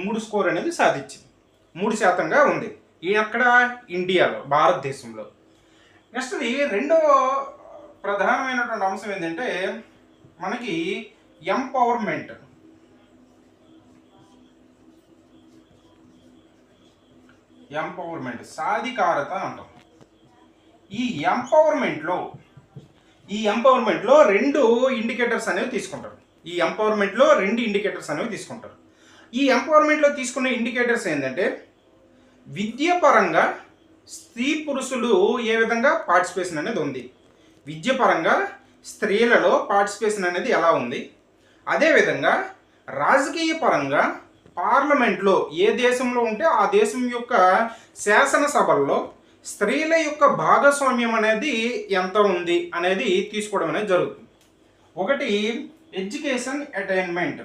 3 score అనేది సాధించింది. 3% ఉంది. ఈ అక్కడ ఇండియాలో, భారతదేశంలో. నెక్స్ట్ రెండో ప్రధానమైనటువంటి అంశం ఏంటంటే మనకి ఎంపవర్మెంట్. సాధికారత అంటాం. ఈ ఎంపవర్మెంట్లో రెండు ఇండికేటర్స్ అనేవి తీసుకుంటారు. ఈ ఎంపవర్మెంట్లో తీసుకునే ఇండికేటర్స్ ఏంటంటే విద్య పరంగా స్త్రీ పురుషులు ఏ విధంగా పార్టిసిపేషన్ అనేది ఉంది, విద్య పరంగా స్త్రీలలో పార్టిసిపేషన్ అనేది ఎలా ఉంది, అదేవిధంగా రాజకీయ పరంగా పార్లమెంట్లో ఏ దేశంలో ఉంటే ఆ దేశం యొక్క శాసనసభల్లో స్త్రీల యొక్క భాగస్వామ్యం అనేది ఎంత ఉంది అనేది తీసుకోవడం అనేది జరుగుతుంది. ఒకటి ఎడ్యుకేషన్ అటైన్మెంట్,